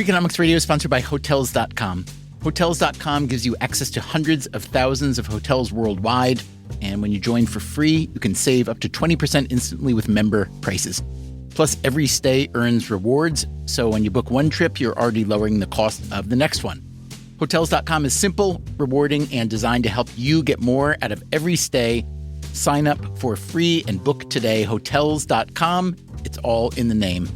Freakonomics Radio is sponsored by Hotels.com. Hotels.com gives you access to hundreds of thousands of hotels worldwide. And when you join for free, you can save up to 20% instantly with member prices. Plus, every stay earns rewards. So when you book one trip, you're already lowering the cost of the next one. Hotels.com is simple, rewarding, and designed to help you get more out of every stay. Sign up for free and book today. Hotels.com. It's all in the name.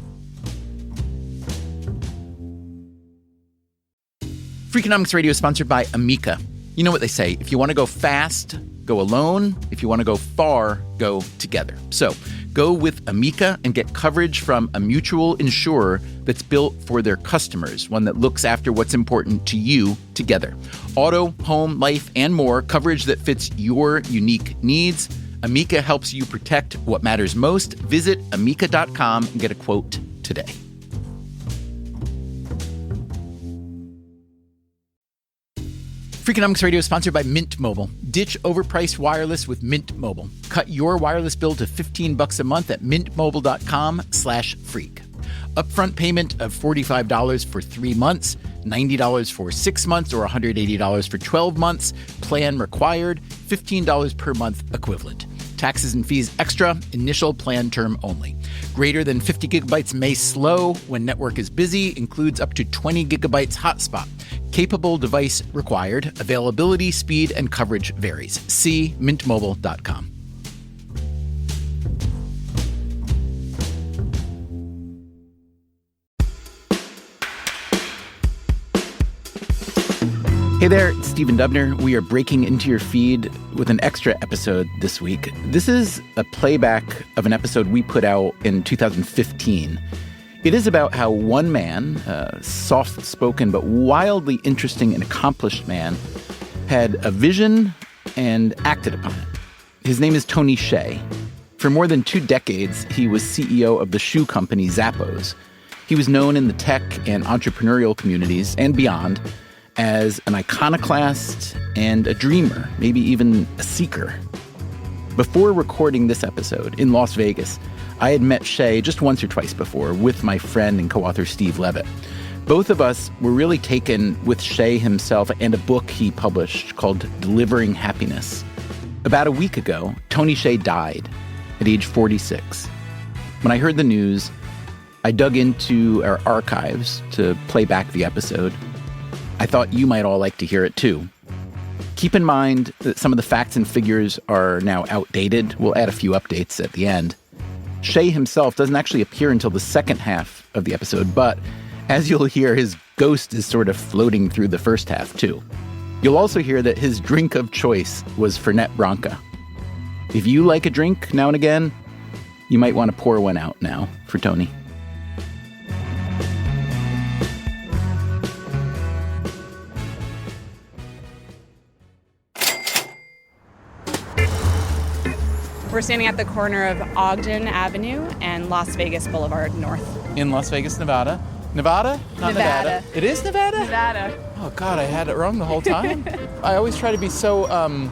Freakonomics Radio is sponsored by Amica. You know what they say, if you want to go fast, go alone. If you want to go far, go together. So go with Amica and get coverage from a mutual insurer that's built for their customers, one that looks after what's important to you together. Auto, home, life, and more, coverage that fits your unique needs. Amica helps you protect what matters most. Visit amica.com and get a quote today. Freakonomics Radio is sponsored by Mint Mobile. Ditch overpriced wireless with Mint Mobile. Cut your wireless bill to $15 a month at mintmobile.com/freak. Upfront payment of $45 for 3 months, $90 for 6 months, or $180 for 12 months. Plan required, $15 per month equivalent. Taxes and fees extra, initial plan term only. Greater than 50 gigabytes may slow when network is busy, includes up to 20 gigabytes hotspot. Capable device required. Availability, speed, and coverage varies. See mintmobile.com. Hey there, it's Stephen Dubner. We are breaking into your feed with an extra episode this week. This is a playback of an episode we put out in 2015. It is about how one man, a soft-spoken but wildly interesting and accomplished man, had a vision and acted upon it. His name is Tony Hsieh. For more than 2 decades, he was CEO of the shoe company Zappos. He was known in the tech and entrepreneurial communities and beyond as an iconoclast and a dreamer, maybe even a seeker. Before recording this episode in Las Vegas, I had met Hsieh just once or twice before with my friend and co-author Steve Levitt. Both of us were really taken with Hsieh himself and a book he published called Delivering Happiness. About a week ago, Tony Hsieh died at age 46. When I heard the news, I dug into our archives to play back the episode. I thought you might all like to hear it too. Keep in mind that some of the facts and figures are now outdated. We'll add a few updates at the end. Hsieh himself doesn't actually appear until the second half of the episode, but as you'll hear, his ghost is sort of floating through the first half too. You'll also hear that his drink of choice was Fernet Branca. If you like a drink now and again, you might want to pour one out now for Tony. We're standing at the corner of Ogden Avenue and Las Vegas Boulevard North. In Las Vegas, Nevada. Nevada? Not Nevada. It is Nevada? Nevada. Oh, God, I had it wrong the whole time. I always try to be so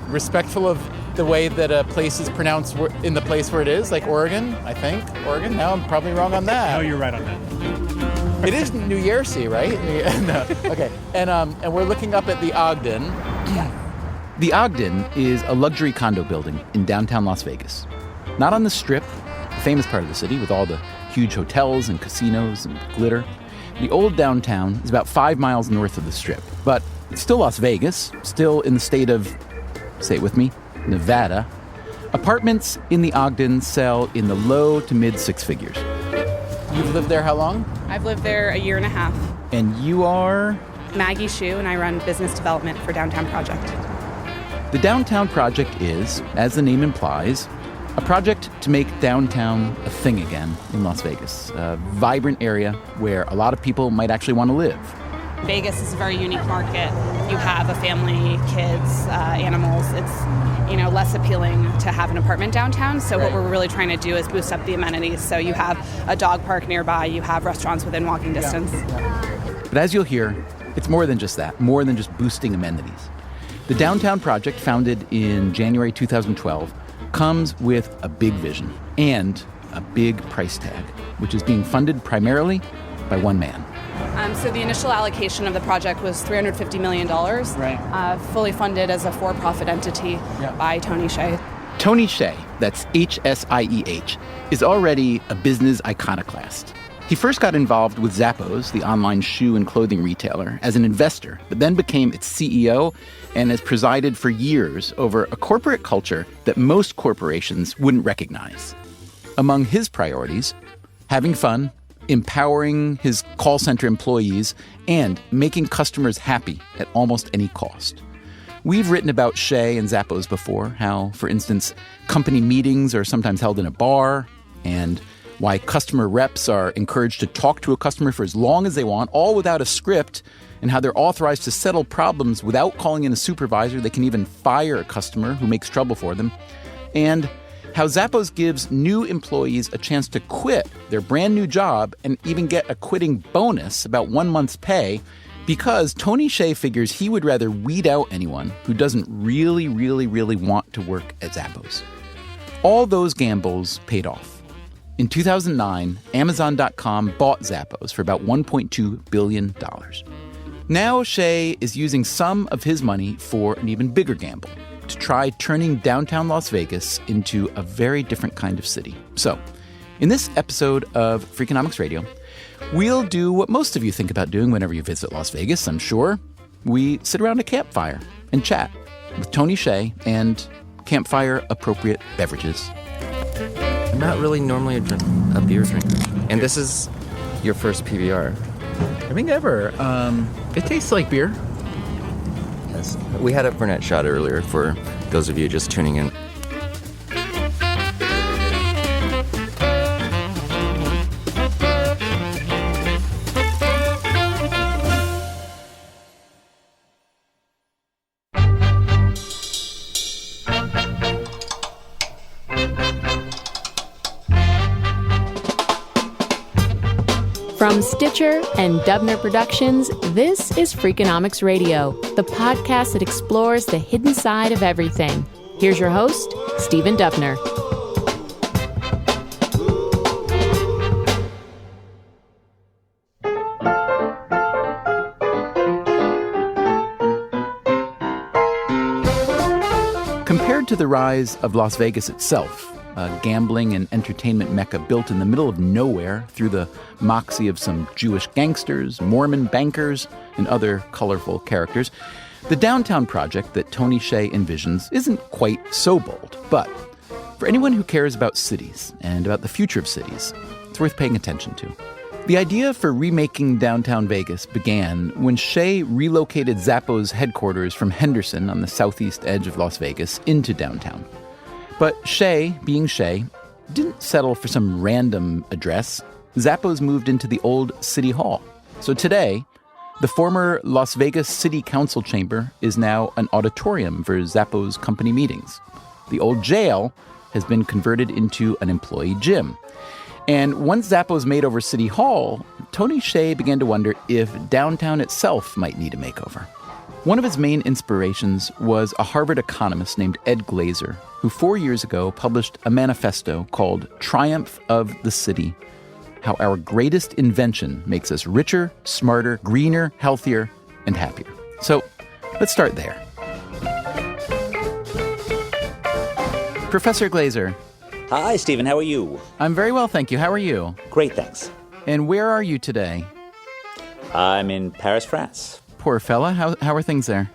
respectful of the way that a place is pronounced in the place where it is, like Oregon, I think. Oregon? Now I'm probably wrong on that. No, you're right on that. It is New Jersey, right? No. Okay. And we're looking up at the Ogden. Yeah. The Ogden is a luxury condo building in downtown Las Vegas. Not on the Strip, the famous part of the city with all the huge hotels and casinos and glitter. The old downtown is about 5 miles north of the Strip, but it's still Las Vegas, still in the state of, say it with me, Nevada. Apartments in the Ogden sell in the low to mid 6 figures. You've lived there how long? I've lived there a year and a half. And you are? Maggie Hsieh, and I run business development for Downtown Project. The Downtown Project is, as the name implies, a project to make downtown a thing again in Las Vegas, a vibrant area where a lot of people might actually want to live. Vegas is a very unique market. You have a family, kids, animals. It's, less appealing to have an apartment downtown. So Right. What we're really trying to do is boost up the amenities. So you have a dog park nearby, you have restaurants within walking distance. Yeah. But as you'll hear, it's more than just that, more than just boosting amenities. The Downtown Project, founded in January 2012, comes with a big vision and a big price tag, which is being funded primarily by one man. So the initial allocation of the project was $350 million, Right. Fully funded as a for-profit entity by Tony Hsieh. Tony Hsieh, that's Hsieh, is already a business iconoclast. He first got involved with Zappos, the online shoe and clothing retailer, as an investor, but then became its CEO and has presided for years over a corporate culture that most corporations wouldn't recognize. Among his priorities, having fun, empowering his call center employees, and making customers happy at almost any cost. We've written about Hsieh and Zappos before, how, for instance, company meetings are sometimes held in a bar, and why customer reps are encouraged to talk to a customer for as long as they want, all without a script, and how they're authorized to settle problems without calling in a supervisor. They can even fire a customer who makes trouble for them. And how Zappos gives new employees a chance to quit their brand new job and even get a quitting bonus, about 1 month's pay, because Tony Hsieh figures he would rather weed out anyone who doesn't really want to work at Zappos. All those gambles paid off. In 2009, Amazon.com bought Zappos for about $1.2 billion. Now Hsieh is using some of his money for an even bigger gamble, to try turning downtown Las Vegas into a very different kind of city. So, in this episode of Freakonomics Radio, we'll do what most of you think about doing whenever you visit Las Vegas, I'm sure. We sit around a campfire and chat with Tony Hsieh and campfire-appropriate beverages. I'm not really normally a beer drinker. And this is your first PBR. I think ever. It tastes like beer. Yes. We had a Burnett shot earlier for those of you just tuning in. From Stitcher and Dubner Productions, this is Freakonomics Radio, the podcast that explores the hidden side of everything. Here's your host, Stephen Dubner. Compared to the rise of Las Vegas itself, a gambling and entertainment mecca built in the middle of nowhere through the moxie of some Jewish gangsters, Mormon bankers, and other colorful characters, the downtown project that Tony Hsieh envisions isn't quite so bold. But for anyone who cares about cities and about the future of cities, it's worth paying attention to. The idea for remaking downtown Vegas began when Hsieh relocated Zappos' headquarters from Henderson on the southeast edge of Las Vegas into downtown. But Hsieh, being Hsieh, didn't settle for some random address. Zappos moved into the old City Hall. So today, the former Las Vegas City Council chamber is now an auditorium for Zappos company meetings. The old jail has been converted into an employee gym. And once Zappos made over City Hall, Tony Hsieh began to wonder if downtown itself might need a makeover. One of his main inspirations was a Harvard economist named Ed Glazer, who 4 years ago published a manifesto called Triumph of the City: How Our Greatest Invention Makes Us Richer, Smarter, Greener, Healthier, and Happier. So let's start there. Professor Glazer. Hi, Stephen. How are you? I'm very well, thank you. How are you? Great, thanks. And where are you today? I'm in Paris, France. Poor fella. How are things there?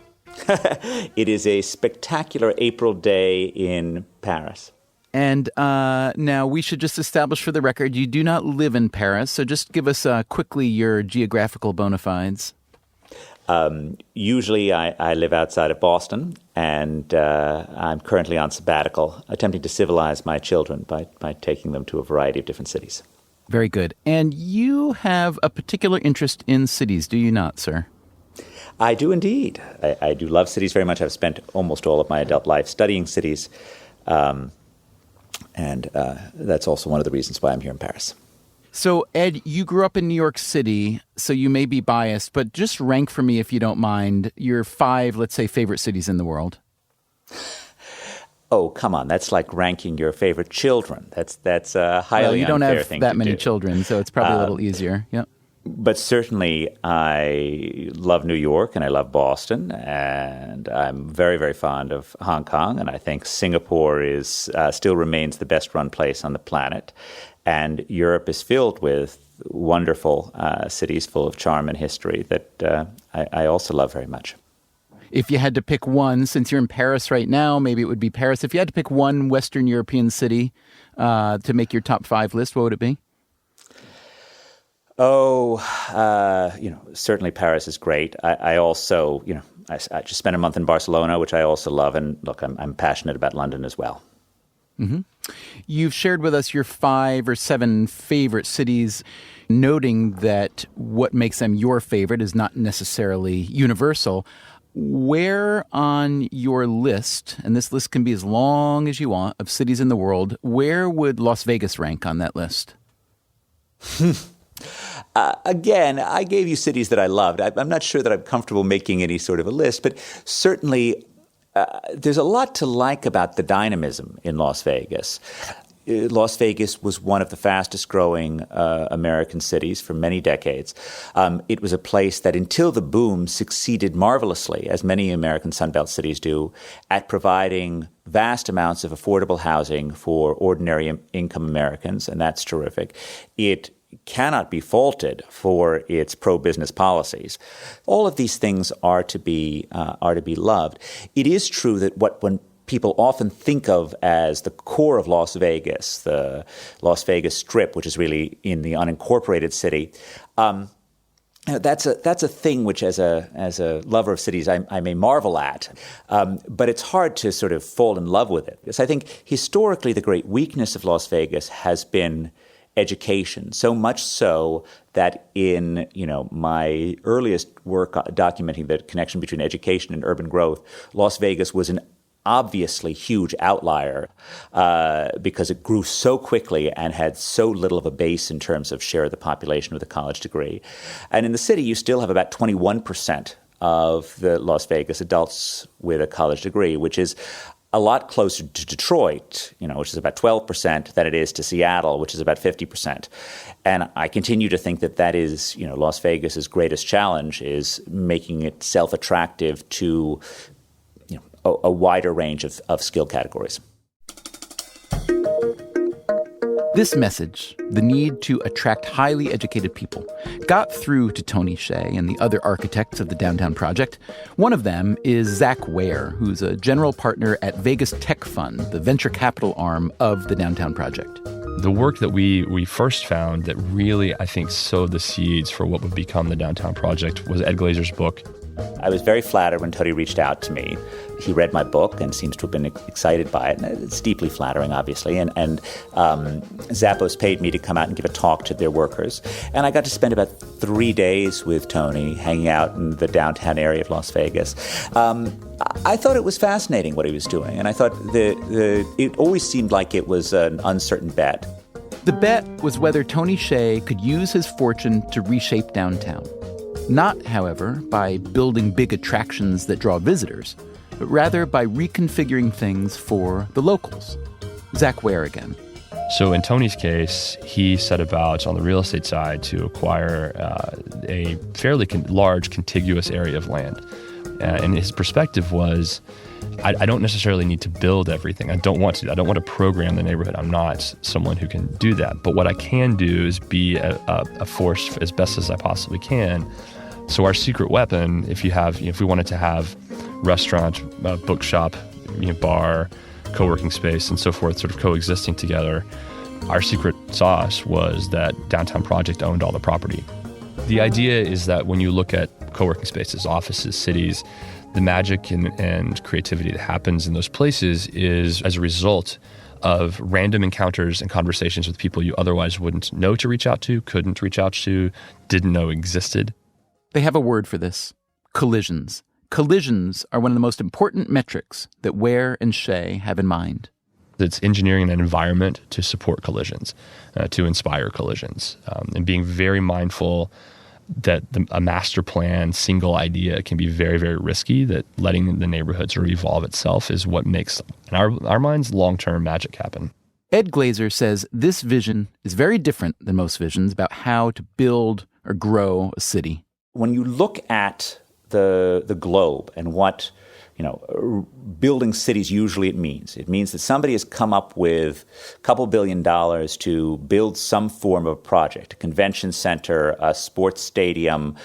It is a spectacular April day in Paris. And now we should just establish for the record, you do not live in Paris, so just give us quickly your geographical bona fides. Usually I live outside of Boston, and I'm currently on sabbatical, attempting to civilize my children by taking them to a variety of different cities. Very good. And you have a particular interest in cities, do you not, sir? I do indeed. I do love cities very much. I've spent almost all of my adult life studying cities, and that's also one of the reasons why I'm here in Paris. So, Ed, you grew up in New York City, so you may be biased, but just rank for me, if you don't mind, your 5, let's say, favorite cities in the world. Oh, come on. That's like ranking your favorite children. That's highly unfair thing to do. Well, you don't have that many children, so it's probably a little easier. Yep. But certainly I love New York and I love Boston, and I'm very, very fond of Hong Kong, and I think Singapore is still remains the best run place on the planet. And Europe is filled with wonderful cities full of charm and history that I also love very much. If you had to pick one, since you're in Paris right now, maybe it would be Paris. If you had to pick one Western European city to make your top 5 list, what would it be? Certainly Paris is great. I also, I just spent a month in Barcelona, which I also love. And look, I'm passionate about London as well. Mm-hmm. You've shared with us your 5 or 7 favorite cities, noting that what makes them your favorite is not necessarily universal. Where on your list, and this list can be as long as you want, of cities in the world, where would Las Vegas rank on that list? Again, I gave you cities that I loved. I'm not sure that I'm comfortable making any sort of a list, but certainly there's a lot to like about the dynamism in Las Vegas. Las Vegas was one of the fastest growing American cities for many decades. It was a place that until the boom succeeded marvelously, as many American Sunbelt cities do, at providing vast amounts of affordable housing for ordinary income Americans, and that's terrific. It cannot be faulted for its pro-business policies. All of these things are to be loved. It is true that when people often think of as the core of Las Vegas, the Las Vegas Strip, which is really in the unincorporated city, that's a thing which, as a lover of cities, I may marvel at, but it's hard to sort of fall in love with it. Because I think historically the great weakness of Las Vegas has been education, so much so that in my earliest work documenting the connection between education and urban growth, Las Vegas was an obviously huge outlier because it grew so quickly and had so little of a base in terms of share of the population with a college degree. And in the city, you still have about 21% of the Las Vegas adults with a college degree, which is a lot closer to Detroit, which is about 12%, than it is to Seattle, which is about 50%. And I continue to think that is, Las Vegas's greatest challenge is making itself attractive to a wider range of skill categories. This message, the need to attract highly educated people, got through to Tony Hsieh and the other architects of the Downtown Project. One of them is Zach Ware, who's a general partner at Vegas Tech Fund, the venture capital arm of the Downtown Project. The work that we first found that really, I think, sowed the seeds for what would become the Downtown Project was Ed Glazer's book. I was very flattered when Tony reached out to me. He read my book and seems to have been excited by it. And it's deeply flattering, obviously. And Zappos paid me to come out and give a talk to their workers. And I got to spend about 3 days with Tony, hanging out in the downtown area of Las Vegas. I thought it was fascinating what he was doing. And I thought it always seemed like it was an uncertain bet. The bet was whether Tony Hsieh could use his fortune to reshape downtown. Not, however, by building big attractions that draw visitors, but rather by reconfiguring things for the locals. Zach Ware again. So in Tony's case, he set about on the real estate side to acquire a fairly large contiguous area of land. And his perspective was, I don't necessarily need to build everything. I don't want to. I don't want to program the neighborhood. I'm not someone who can do that. But what I can do is be a force as best as I possibly can. So our secret weapon, if we wanted to have restaurant, bookshop, bar, co-working space, and so forth, sort of coexisting together, our secret sauce was that Downtown Project owned all the property. The idea is that when you look at co-working spaces, offices, cities, the magic and creativity that happens in those places is as a result of random encounters and conversations with people you otherwise wouldn't know to reach out to, couldn't reach out to, didn't know existed. They have a word for this: collisions. Collisions are one of the most important metrics that Ware and Hsieh have in mind. It's engineering an environment to support collisions, to inspire collisions, and being very mindful that a master plan, single idea can be very, very risky, that letting the neighborhood sort of evolve itself is what makes, in our minds, long-term magic happen. Ed Glazer says this vision is very different than most visions about how to build or grow a city. When you look at the globe and what building cities usually it means that somebody has come up with a couple $2 billion to build some form of project, a convention center, a sports stadium,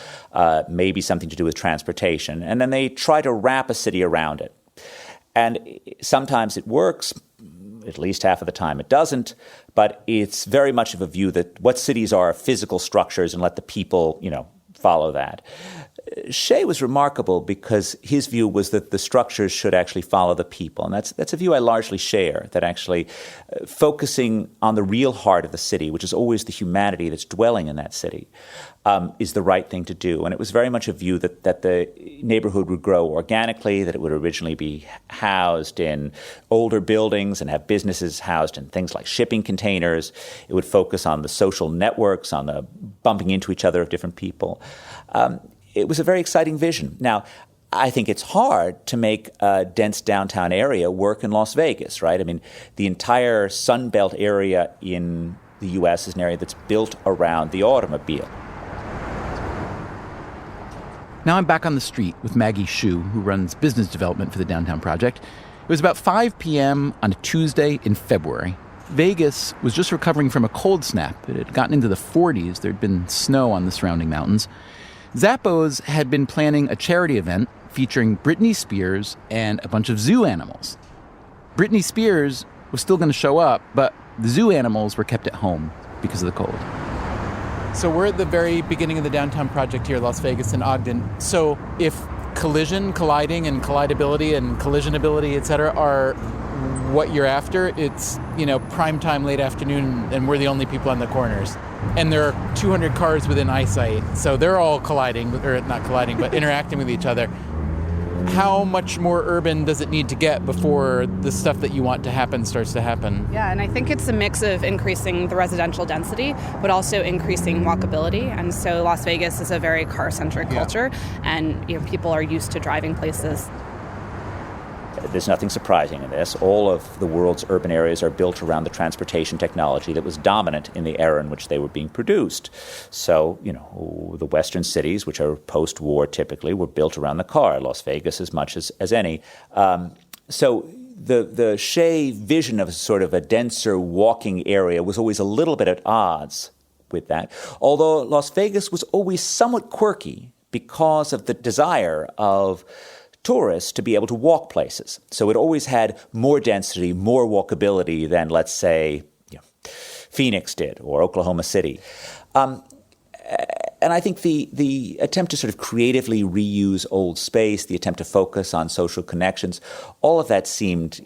maybe something to do with transportation, and then they try to wrap a city around it. And sometimes it works, at least half of the time it doesn't, but it's very much of a view that what cities are physical structures and let the people, follow that. Hsieh was remarkable because his view was that the structures should actually follow the people. And that's a view I largely share, that actually focusing on the real heart of the city, which is always the humanity that's dwelling in that city, is the right thing to do. And it was very much a view that the neighborhood would grow organically, that it would originally be housed in older buildings and have businesses housed in things like shipping containers. It would focus on the social networks, on the bumping into each other of different people. It was a very exciting vision. Now, I think it's hard to make a dense downtown area work in Las Vegas, right? I mean, the entire Sun Belt area in the U.S. is an area that's built around the automobile. Now I'm back on the street with Maggie Hsieh, who runs business development for the Downtown Project. It was about 5 p.m. on a Tuesday in February. Vegas was just recovering from a cold snap. It had gotten into the 40s. There'd been snow on the surrounding mountains. Zappos had been planning a charity event featuring Britney Spears and a bunch of zoo animals. Britney Spears was still going to show up, but the zoo animals were kept at home because of the cold. So we're at the very beginning of the Downtown Project here, Las Vegas and Ogden. So if colliding and collidability and collisionability, et cetera, are what you're after, it's, prime time, late afternoon, and we're the only people on the corners. And there are 200 cars within eyesight, so they're all colliding, or not colliding, but interacting with each other. How much more urban does it need to get before the stuff that you want to happen starts to happen? Yeah, and I think it's a mix of increasing the residential density, but also increasing walkability. And so Las Vegas is a very car-centric culture, and people are used to driving places. There's nothing surprising in this. All of the world's urban areas are built around the transportation technology that was dominant in the era in which they were being produced. So, the Western cities, which are post-war typically, were built around the car, Las Vegas as much as any. So the Hsieh vision of sort of a denser walking area was always a little bit at odds with that. Although Las Vegas was always somewhat quirky because of the desire of tourists to be able to walk places. So it always had more density, more walkability than, let's say, Phoenix did or Oklahoma City. And I think the attempt to sort of creatively reuse old space, the attempt to focus on social connections, all of that seemed,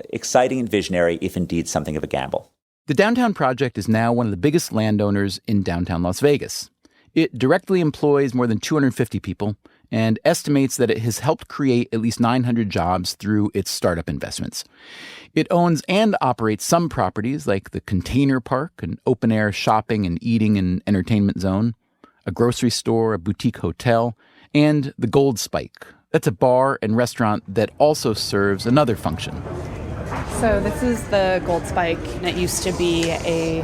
exciting and visionary, if indeed something of a gamble. The Downtown Project is now one of the biggest landowners in downtown Las Vegas. It directly employs more than 250 people and estimates that it has helped create at least 900 jobs through its startup investments. It owns and operates some properties like the Container Park, an open-air shopping and eating and entertainment zone, a grocery store, a boutique hotel, and the Gold Spike. That's a bar and restaurant that also serves another function. So this is the Gold Spike, and it used to be a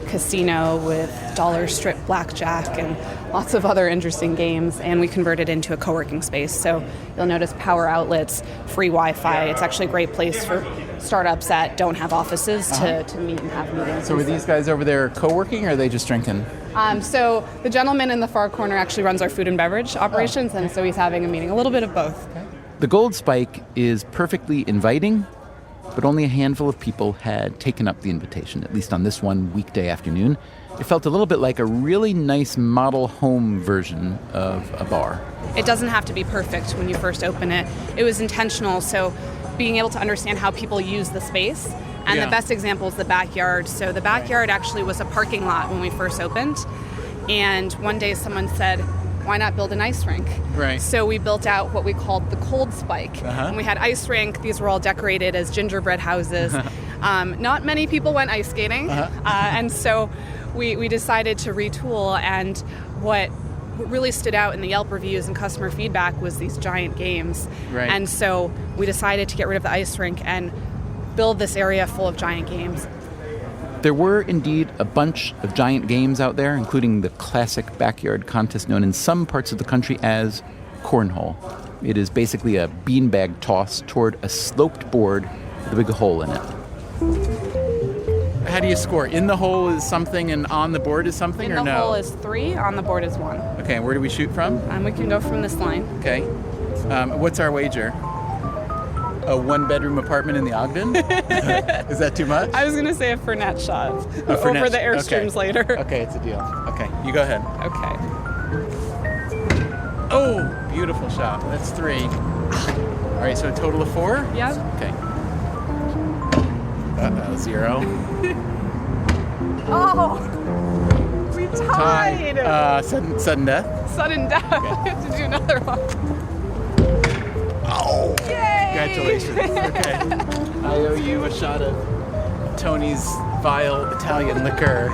casino with dollar strip blackjack and lots of other interesting games, and we converted into a co-working space. So you'll notice power outlets, free Wi-Fi. It's actually a great place for startups that don't have offices to meet and have meetings. So are these guys over there co-working, or are they just drinking? So the gentleman in the far corner actually runs our food and beverage operations, and so he's having a meeting, a little bit of both. Okay. The Gold Spike is perfectly inviting, but only a handful of people had taken up the invitation, at least on this one weekday afternoon. It felt a little bit like a really nice model home version of a bar. It doesn't have to be perfect when you first open it. It was intentional, so being able to understand how people use the space. And the best example is the backyard. So the backyard actually was a parking lot when we first opened. And one day someone said, why not build an ice rink? Right. So we built out what we called the Cold Spike. And we had ice rink. These were all decorated as gingerbread houses. Not many people went ice skating. And so we decided to retool. And what really stood out in the Yelp reviews and customer feedback was these giant games. Right. And so we decided to get rid of the ice rink and build this area full of giant games. There were indeed a bunch of giant games out there, including the classic backyard contest known in some parts of the country as cornhole. It is basically a beanbag toss toward a sloped board with a big hole in it. How do you score? In the hole is something and on the board is something, or no? In the hole is 3, on the board is 1. Okay, and where do we shoot from? We can go from this line. Okay. What's our wager? A 1-bedroom apartment in the Ogden? Is that too much? I was going to say a Fernet shot Fernet over the Airstreams later. Okay, it's a deal. Okay, you go ahead. Okay. Oh, beautiful shot. That's 3. All right, so a total of 4? Yeah. Okay. 0. Oh, we tied. Sudden death? Sudden death. Okay. We have to do another one. Oh! Yay! Congratulations. Okay. I owe you a shot of Tony's vile Italian liquor.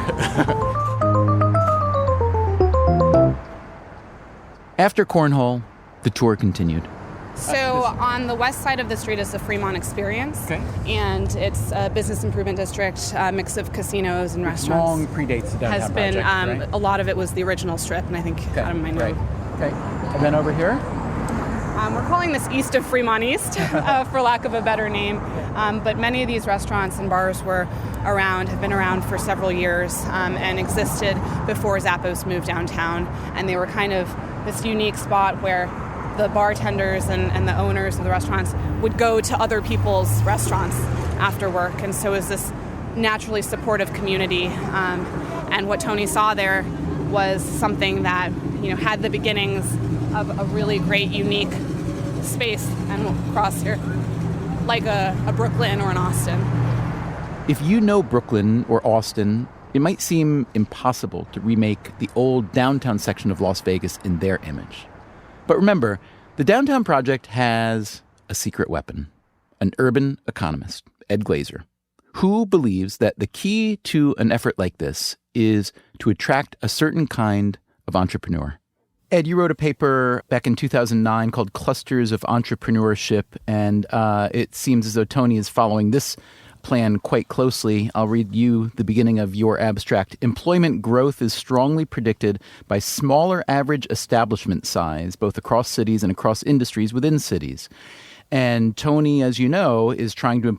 After cornhole, the tour continued. So on the west side of the street is the Fremont Experience. Okay. And it's a business improvement district, a mix of casinos and restaurants. Long predates the downtown Has been, project, right? a lot of it was the original strip, and I think out of my note. Right. Okay. And then over here? We're calling this east of Fremont East, for lack of a better name. But many of these restaurants and bars have been around for several years, and existed before Zappos moved downtown. And they were kind of this unique spot where the bartenders and the owners of the restaurants would go to other people's restaurants after work. And so it was this naturally supportive community. And what Tony saw there was something that, had the beginnings of a really great, unique space, and we'll cross here, like a Brooklyn or an Austin. If you know Brooklyn or Austin, it might seem impossible to remake the old downtown section of Las Vegas in their image. But remember, the Downtown Project has a secret weapon, an urban economist, Ed Glazer, who believes that the key to an effort like this is to attract a certain kind of entrepreneur. Ed, you wrote a paper back in 2009 called Clusters of Entrepreneurship, and it seems as though Tony is following this plan quite closely. I'll read you the beginning of your abstract. Employment growth is strongly predicted by smaller average establishment size, both across cities and across industries within cities. And Tony, as you know, is trying to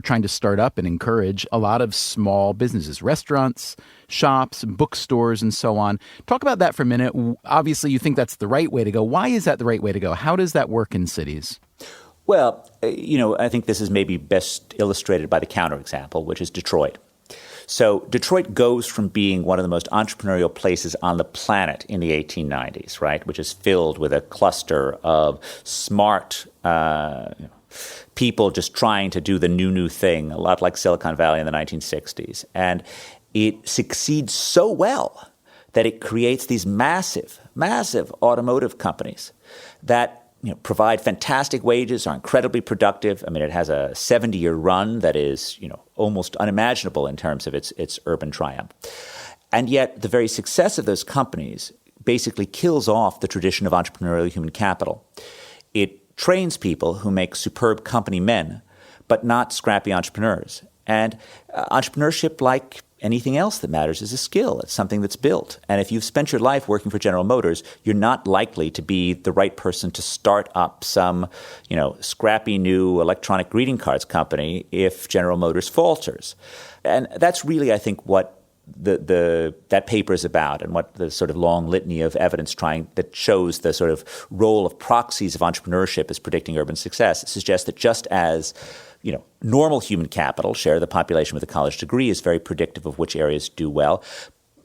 trying to start up and encourage a lot of small businesses, restaurants, shops, bookstores, and so on. Talk about that for a minute. Obviously, you think that's the right way to go. Why is that the right way to go? How does that work in cities? Well, I think this is maybe best illustrated by the counterexample, which is Detroit. So Detroit goes from being one of the most entrepreneurial places on the planet in the 1890s, right, which is filled with a cluster of smart people just trying to do the new thing, a lot like Silicon Valley in the 1960s. And it succeeds so well that it creates these massive automotive companies that provide fantastic wages, are incredibly productive. I mean, it has a 70-year run that is, almost unimaginable in terms of its urban triumph. And yet the very success of those companies basically kills off the tradition of entrepreneurial human capital. It trains people who make superb company men, but not scrappy entrepreneurs. And entrepreneurship, like anything else that matters, is a skill. It's something that's built. And if you've spent your life working for General Motors, you're not likely to be the right person to start up some, scrappy new electronic greeting cards company if General Motors falters. And that's really, I think, what that paper is about, and what the sort of long litany of evidence that shows the sort of role of proxies of entrepreneurship as predicting urban success. It suggests that just as normal human capital, share of the population with a college degree, is very predictive of which areas do well.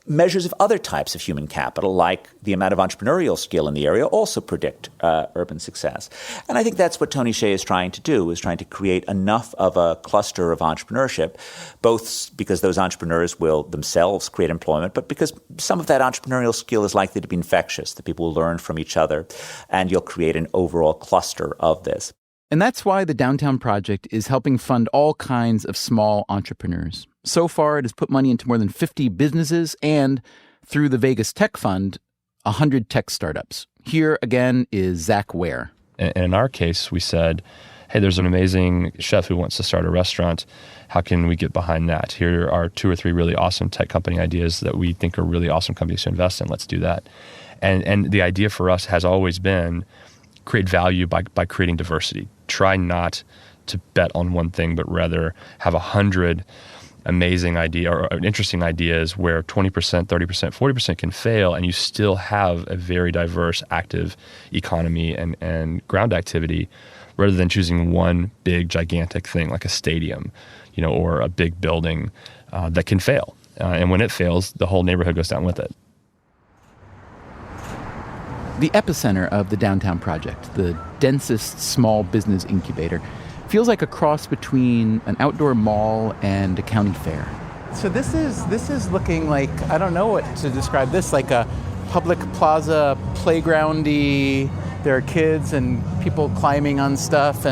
Measures of other types of human capital, like the amount of entrepreneurial skill in the area, also predict urban success. And I think that's what Tony Hsieh is trying to do, is trying to create enough of a cluster of entrepreneurship, both because those entrepreneurs will themselves create employment, but because some of that entrepreneurial skill is likely to be infectious, that people will learn from each other, and you'll create an overall cluster of this. And that's why the Downtown Project is helping fund all kinds of small entrepreneurs. So far, it has put money into more than 50 businesses and, through the Vegas Tech Fund, 100 tech startups. Here, again, is Zach Ware. And in our case, we said, hey, there's an amazing chef who wants to start a restaurant. How can we get behind that? Here are 2 or 3 really awesome tech company ideas that we think are really awesome companies to invest in. Let's do that. And the idea for us has always been create value by creating diversity. Try not to bet on one thing, but rather have 100 amazing idea or interesting ideas where 20%, 30%, 40% can fail, and you still have a very diverse, active economy and ground activity, rather than choosing one big, gigantic thing like a stadium, or a big building that can fail. And when it fails, the whole neighborhood goes down with it. The epicenter of the downtown project, the densest small business incubator, feels like a cross between an outdoor mall and a county fair. So this is looking like, I don't know what to describe this, like a public plaza playgroundy. There are kids and people climbing on stuff,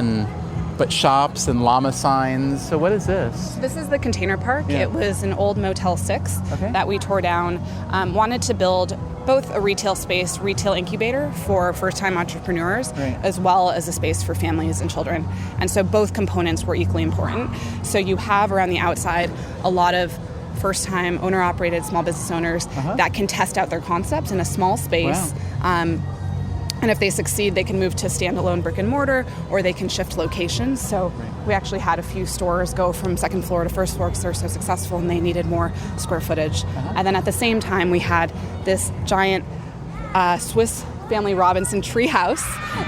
but shops and llama signs. So what is this? This is the container park. Yeah. It was an old Motel 6 Okay. that we tore down. Wanted to build both a retail space, retail incubator for first-time entrepreneurs, Right. as well as a space for families and children. And so both components were equally important. So you have around the outside a lot of first-time owner-operated small business owners that can test out their concepts in a small space. Wow. And if they succeed, they can move to standalone brick and mortar, or they can shift locations. So we actually had a few stores go from second floor to first floor because they were so successful and they needed more square footage. And then at the same time, we had this giant Swiss Family Robinson treehouse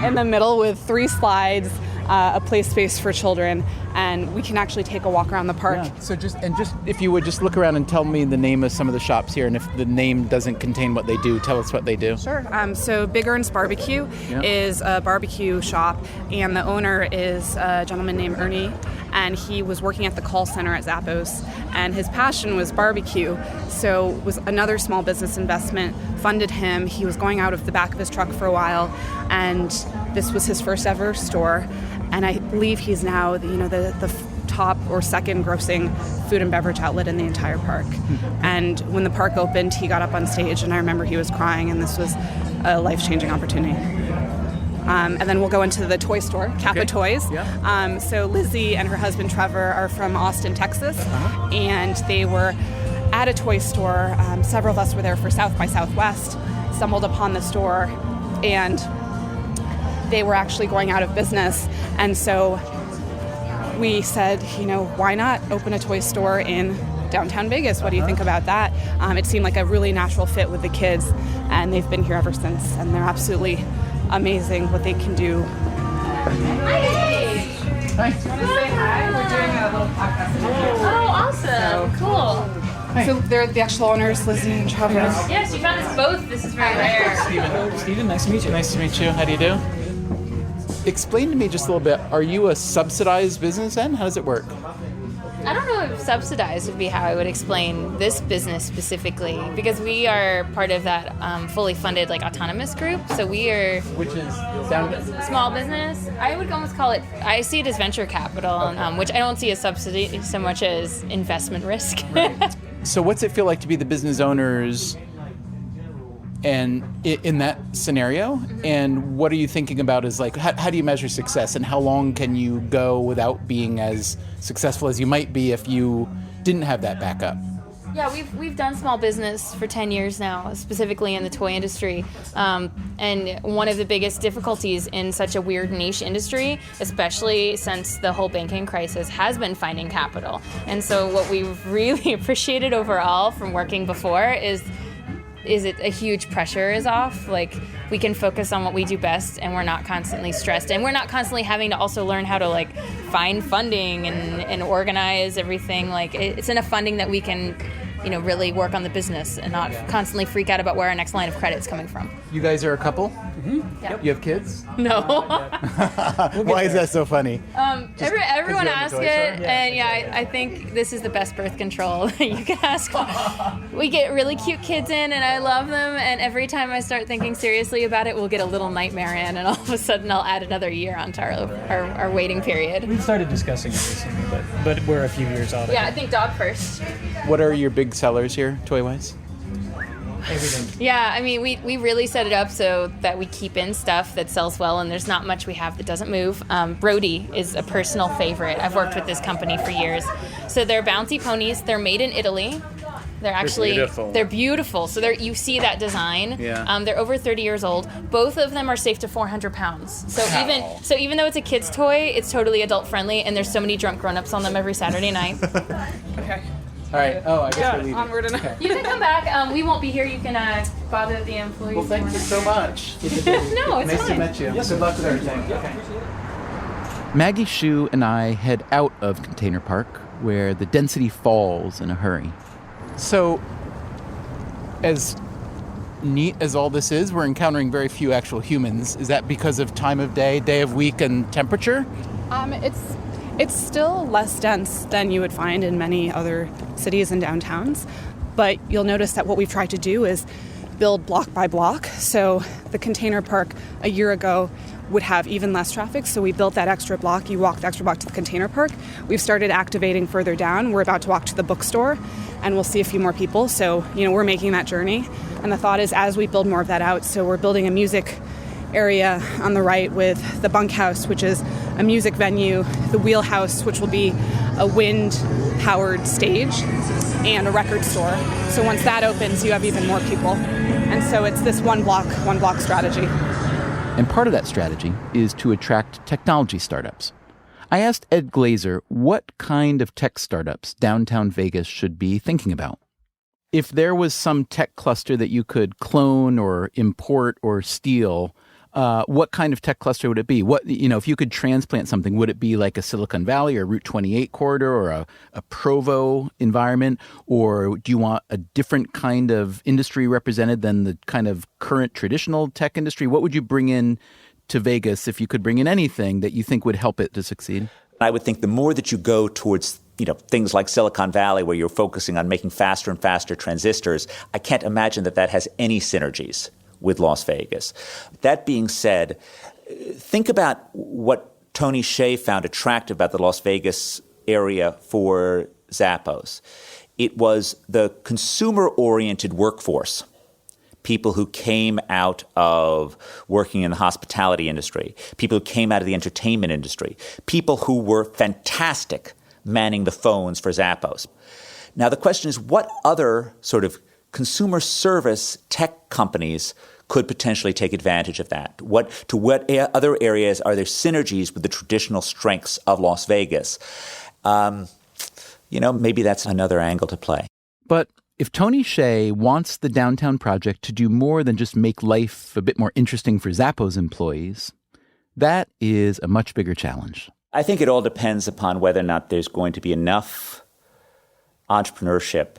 in the middle with 3 slides, a play space for children, and we can actually take a walk around the park. Yeah. So just if you would just look around and tell me the name of some of the shops here, and if the name doesn't contain what they do, tell us what they do. Sure. So Big Ern's Barbecue is a barbecue shop, and the owner is a gentleman named Ernie, and he was working at the call center at Zappos, and his passion was barbecue. So was another small business investment funded him. He was going out of the back of his truck for a while, and this was his first ever store. And I believe he's now the top or second grossing food and beverage outlet in the entire park. And when the park opened, he got up on stage, and I remember he was crying, and this was a life-changing opportunity. And then we'll go into the toy store, Kappa Toys. Yeah. So Lizzie and her husband Trevor are from Austin, Texas, and they were at a toy store. Several of us were there for South by Southwest, stumbled upon the store, and they were actually going out of business. And so we said, why not open a toy store in downtown Vegas? What do you think about that? It seemed like a really natural fit with the kids, and they've been here ever since, and they're absolutely amazing what they can do. Hi. Hi. Want to say hi? We're doing a little podcast. Oh, awesome. Cool. So they're the actual owners, Lizzie and Trevor. Yes, you found us both. This is very rare. Steven, nice to meet you. Nice to meet you. How do you do? Explain to me just a little bit. Are you a subsidized business then? How does it work? I don't know if subsidized would be how I would explain this business specifically, because we are part of that fully funded autonomous group. So we are Which is small business. I would almost call it, I see it as venture capital, which I don't see as subsidy so much as investment risk. So what's it feel like to be the business owners and in that scenario? And what are you thinking about as how do you measure success, and how long can you go without being as successful as you might be if you didn't have that backup? Yeah, we've done small business for 10 years now, specifically in the toy industry. And one of the biggest difficulties in such a weird niche industry, especially since the whole banking crisis, has been finding capital. And so what we've really appreciated overall from working before is it a huge pressure is off. We can focus on what we do best, and we're not constantly stressed, and we're not constantly having to also learn how to find funding and organize everything. It's enough funding that we can really work on the business and not constantly freak out about where our next line of credit is coming from. You guys are a couple? Mm-hmm. Yep. You have kids? No. Why is that so funny? Everyone asks toy it, store? and I think this is the best birth control that you can ask for. We get really cute kids in, and I love them, and every time I start thinking seriously about it, we'll get a little nightmare in, and all of a sudden I'll add another year onto our waiting period. We've started discussing it recently, but we're a few years out. Yeah, I think dog first. What are your big sellers here, toy-wise? Everything. Yeah, I mean, we really set it up so that we keep in stuff that sells well, and there's not much we have that doesn't move. Brody is a personal favorite. I've worked with this company for years. So they're bouncy ponies. They're made in Italy. They're actually they're beautiful. So you see that design. Yeah. They're over 30 years old. Both of them are safe to 400 pounds. So even though it's a kid's toy, it's totally adult friendly, and there's so many drunk grown-ups on them every Saturday night. Okay. All right. Oh, I guess we're leaving. Onward and You can come back. We won't be here. You can bother the employees. Well, thank you so much. No, it's Nice to fine. meet you. Good luck with everything. Okay. Maggie Hsieh and I head out of Container Park, where the density falls in a hurry. So, as neat as all this is, we're encountering very few actual humans. Is that because of time of day of week, and temperature? It's still less dense than you would find in many other cities and downtowns, but you'll notice that what we've tried to do is build block by block. So the Container Park a year ago would have even less traffic, so we built that extra block. You walk the extra block to the Container Park. We've started activating further down. We're about to walk to the bookstore, and we'll see a few more people. So, we're making that journey. And the thought is, as we build more of that out, so we're building a music area on the right with the bunkhouse, which is a music venue, the wheelhouse, which will be a wind-powered stage, and a record store. So once that opens, you have even more people. And so it's this one block strategy. And part of that strategy is to attract technology startups. I asked Ed Glazer what kind of tech startups downtown Vegas should be thinking about. If there was some tech cluster that you could clone or import or steal, what kind of tech cluster would it be? If you could transplant something, would it be like a Silicon Valley or Route 28 corridor or a Provo environment? Or do you want a different kind of industry represented than the kind of current traditional tech industry? What would you bring in to Vegas if you could bring in anything that you think would help it to succeed? I would think the more that you go towards things like Silicon Valley, where you're focusing on making faster and faster transistors, I can't imagine that has any synergies with Las Vegas. That being said, think about what Tony Hsieh found attractive about the Las Vegas area for Zappos. It was the consumer-oriented workforce, people who came out of working in the hospitality industry, people who came out of the entertainment industry, people who were fantastic manning the phones for Zappos. Now, the question is, what other sort of consumer service tech companies could potentially take advantage of that? What other areas are there synergies with the traditional strengths of Las Vegas? Maybe that's another angle to play. But if Tony Hsieh wants the downtown project to do more than just make life a bit more interesting for Zappos employees, that is a much bigger challenge. I think it all depends upon whether or not there's going to be enough entrepreneurship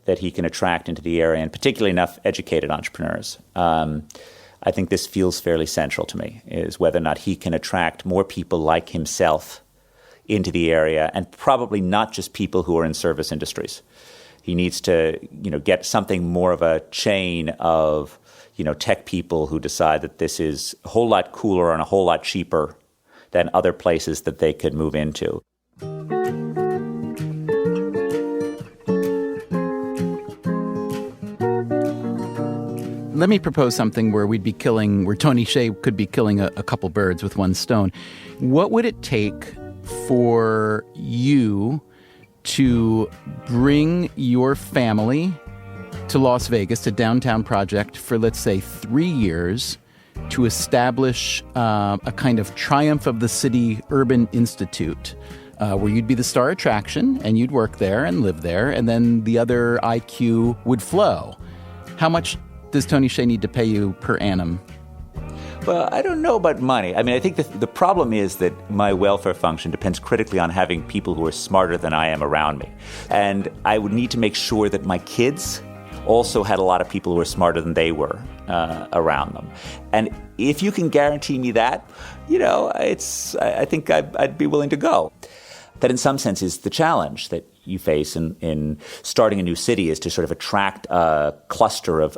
that he can attract into the area, and particularly enough educated entrepreneurs. I think this feels fairly central to me, is whether or not he can attract more people like himself into the area, and probably not just people who are in service industries. He needs to, get something more of a chain of, tech people who decide that this is a whole lot cooler and a whole lot cheaper than other places that they could move into. Let me propose something where Tony Hsieh could be killing a couple birds with one stone. What would it take for you to bring your family to Las Vegas, to Downtown Project, for, let's say, 3 years, to establish a kind of Triumph of the City Urban Institute, where you'd be the star attraction and you'd work there and live there, and then the other IQ would flow? How much does Tony Hsieh need to pay you per annum? Well, I don't know about money. I mean, I think the problem is that my welfare function depends critically on having people who are smarter than I am around me. And I would need to make sure that my kids also had a lot of people who were smarter than they were around them. And if you can guarantee me that, I think I'd be willing to go. That in some sense is the challenge that you face in starting a new city, is to sort of attract a cluster of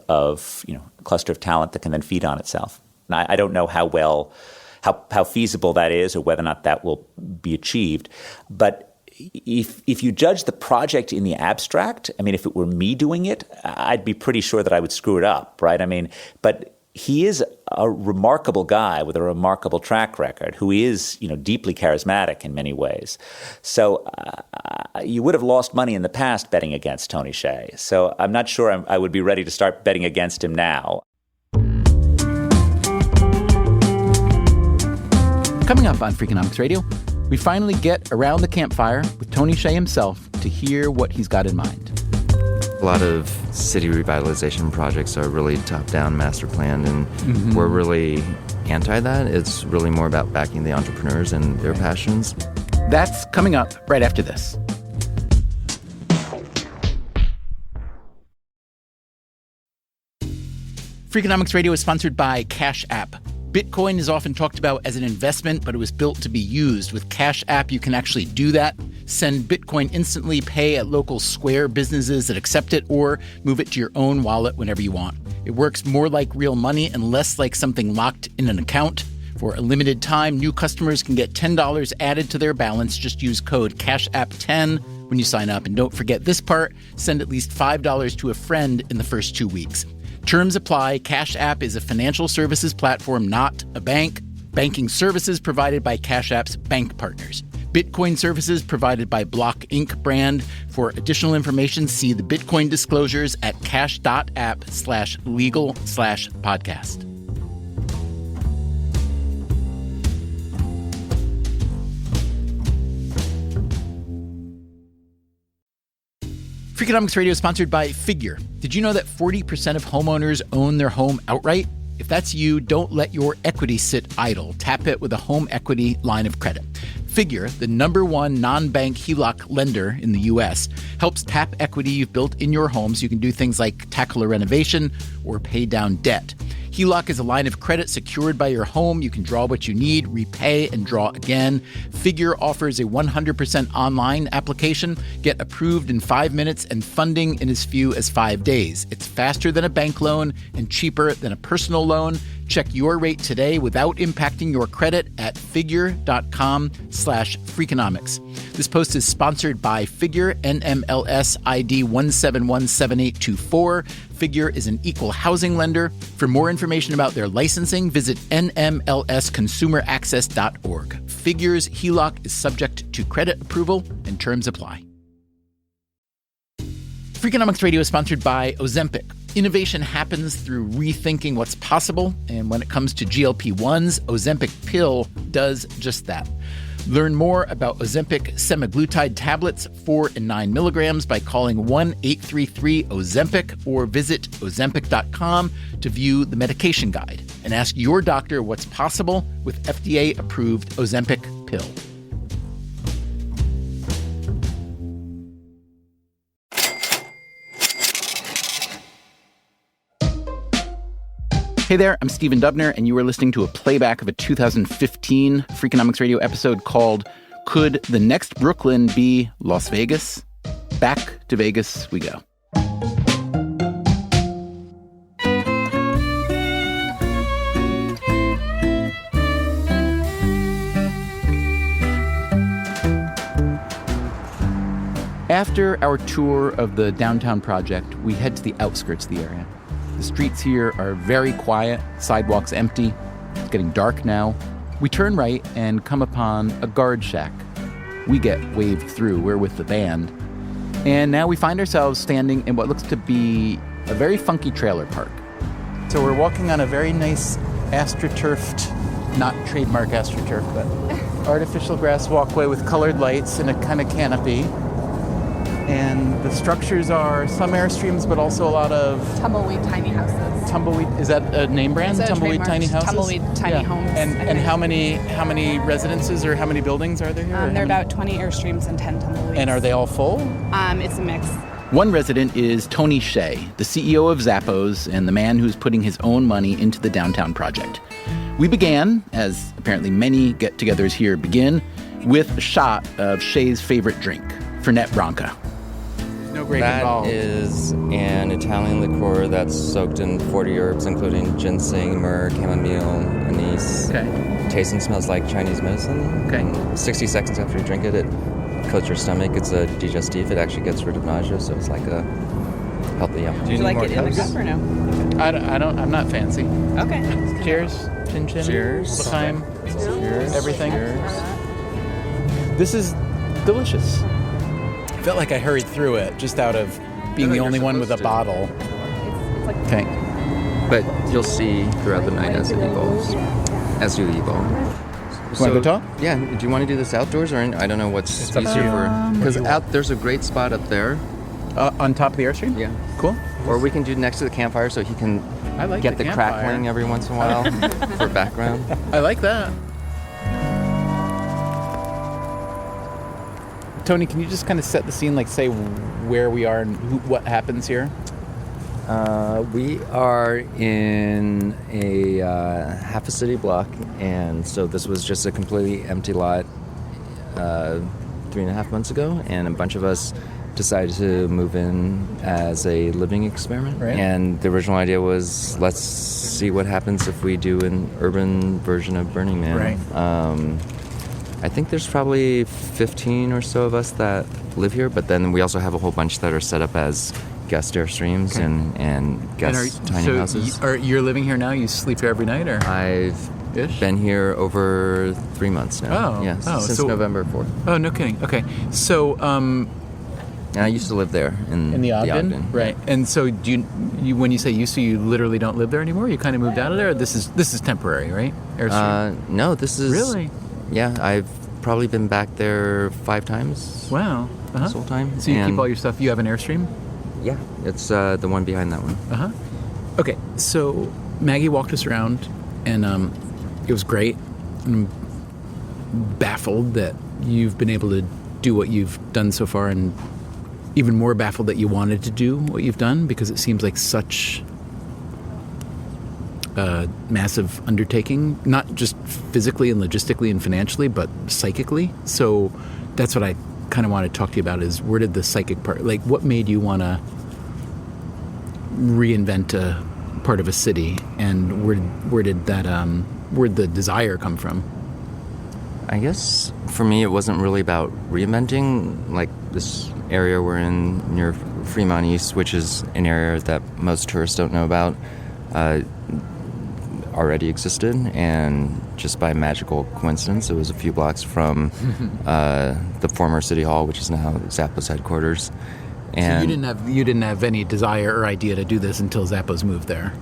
talent that can then feed on itself. And I don't know how feasible that is, or whether or not that will be achieved. But if you judge the project in the abstract, I mean, if it were me doing it, I'd be pretty sure that I would screw it up, right? I mean, but he is a remarkable guy with a remarkable track record who is, deeply charismatic in many ways. So you would have lost money in the past betting against Tony Hsieh. So I'm not sure I would be ready to start betting against him now. Coming up on Freakonomics Radio, we finally get around the campfire with Tony Hsieh himself to hear what he's got in mind. A lot of city revitalization projects are really top-down, master planned, and we're really anti that. It's really more about backing the entrepreneurs and their passions. That's coming up right after this. Freakonomics Radio is sponsored by Cash App. Bitcoin is often talked about as an investment, but it was built to be used. With Cash App, you can actually do that. Send Bitcoin instantly, pay at local Square businesses that accept it, or move it to your own wallet whenever you want. It works more like real money and less like something locked in an account. For a limited time, new customers can get $10 added to their balance. Just use code CASHAPP10 when you sign up. And don't forget this part, send at least $5 to a friend in the first 2 weeks. Terms apply. Cash App is a financial services platform, not a bank. Banking services provided by Cash App's bank partners. Bitcoin services provided by Block Inc. brand. For additional information, see the Bitcoin disclosures at cash.app/legal/podcast. Freakonomics Radio is sponsored by Figure. Did you know that 40% of homeowners own their home outright? If that's you, don't let your equity sit idle. Tap it with a home equity line of credit. Figure, the #1 non-bank HELOC lender in the U.S., helps tap equity you've built in your home so you can do things like tackle a renovation or pay down debt. HELOC is a line of credit secured by your home. You can draw what you need, repay, and draw again. Figure offers a 100% online application. Get approved in 5 minutes and funding in as few as 5 days. It's faster than a bank loan and cheaper than a personal loan. Check your rate today without impacting your credit at figure.com/Freakonomics. This post is sponsored by Figure, NMLS ID 1717824. Figure is an equal housing lender. For more information about their licensing, visit nmlsconsumeraccess.org. Figure's HELOC is subject to credit approval and terms apply. Freakonomics Radio is sponsored by Ozempic. Innovation happens through rethinking what's possible, and when it comes to GLP-1s, Ozempic pill does just that. Learn more about Ozempic semaglutide tablets, 4 and 9 milligrams, by calling 1-833-OZEMPIC or visit Ozempic.com to view the medication guide and ask your doctor what's possible with FDA-approved Ozempic pill. Hey there, I'm Stephen Dubner, and you are listening to a playback of a 2015 Freakonomics Radio episode called Could the Next Brooklyn Be Las Vegas? Back to Vegas we go. After our tour of the downtown project, we head to the outskirts of the area. The streets here are very quiet, sidewalks empty. It's getting dark now. We turn right and come upon a guard shack. We get waved through. We're with the band. And now we find ourselves standing in what looks to be a very funky trailer park. So we're walking on a very nice astroturfed, not trademark astroturf, but artificial grass walkway with colored lights and a kind of canopy. And the structures are some Airstreams, but also a lot of Tumbleweed tiny houses. Tumbleweed, is that a name brand? It's a Tumbleweed tiny houses? Tumbleweed tiny homes. And how many residences or how many buildings are there here? There are about 20 Airstreams and 10 Tumbleweeds. And are they all full? It's a mix. One resident is Tony Hsieh, the CEO of Zappos and the man who's putting his own money into the downtown project. We began, as apparently many get-togethers here begin, with a shot of Hsieh's favorite drink, Fernet Branca. No grape That involved. is an Italian liqueur that's soaked in 40 herbs, including ginseng, myrrh, chamomile, anise. Okay. Tastes and smells like Chinese medicine. Okay. And 60 seconds after you drink it, it coats your stomach. It's a digestif. It actually gets rid of nausea, so it's like a healthy. Yeah. Do you like it in the cup or no? I don't. I'm not fancy. Okay. Cheers. Chin chin. Cheers. Time. Cheers. Everything. Cheers. This is delicious. I felt like I hurried through it just out of being the only one with a bottle. It's like Okay. But you'll see throughout the night as it evolves, as you evolve. Want to go talk? Yeah. Do you want to do this outdoors, or I don't know what's up to easier you. for? Because there's a great spot up there. On top of the Airstream? Yeah. Cool. Or we can do next to the campfire, so he can I like get the campfire. crackling every once in a while for background. I like that. Tony, can you just kind of set the scene, like say where we are and what happens here? We are in a half a city block, and so this was just a completely empty lot 3.5 months ago, and a bunch of us decided to move in as a living experiment. Right. And the original idea was, let's see what happens if we do an urban version of Burning Man. Right. I think there's probably 15 or so of us that live here, but then we also have a whole bunch that are set up as guest Airstreams and guest tiny houses. You're living here now? You sleep here every night, or? I've Ish? been here over 3 months now. Oh. Yes, Oh, since so- November 4th. Oh, no kidding. Okay. So, And I used to live there in in the Ogden? Right. And so do you when you say used to, you literally don't live there anymore? You kind of moved out of there? Or this is temporary, right? Airstream? No, this is... Really? Yeah, I've probably been back there 5 times Wow. Uh-huh. this whole time. So you keep And- all your stuff. You have an Airstream? Yeah, it's the one behind that one. Uh-huh. Okay, so Maggie walked us around, and it was great. I'm baffled that you've been able to do what you've done so far, and even more baffled that you wanted to do what you've done, because it seems like such a massive undertaking, not just physically and logistically and financially, but psychically. So that's what I kind of want to talk to you about, is where did the psychic part, like what made you want to reinvent a part of a city, and where did the desire come from? I guess for me, it wasn't really about reinventing. Like this area we're in near Fremont East, which is an area that most tourists don't know about, already existed, and just by magical coincidence, it was a few blocks from the former City Hall, which is now Zappos headquarters. And So you didn't have any desire or idea to do this until Zappos moved there.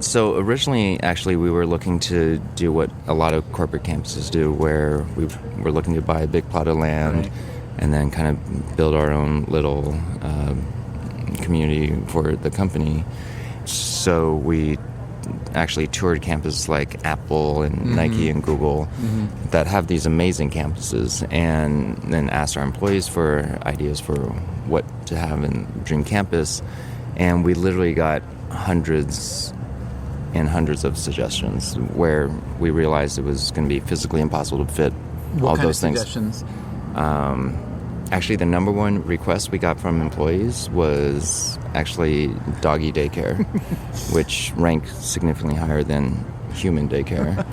So originally, actually, we were looking to do what a lot of corporate campuses do, where we were looking to buy a big plot of land, Right. and then kind of build our own little community for the company. So we actually toured campuses like Apple and Nike and Google that have these amazing campuses, and then asked our employees for ideas for what to have in Dream Campus. And we literally got hundreds and hundreds of suggestions, where we realized it was going to be physically impossible to fit What all kind those of things. suggestions? Actually, the number one request we got from employees was actually doggy daycare, which ranked significantly higher than human daycare.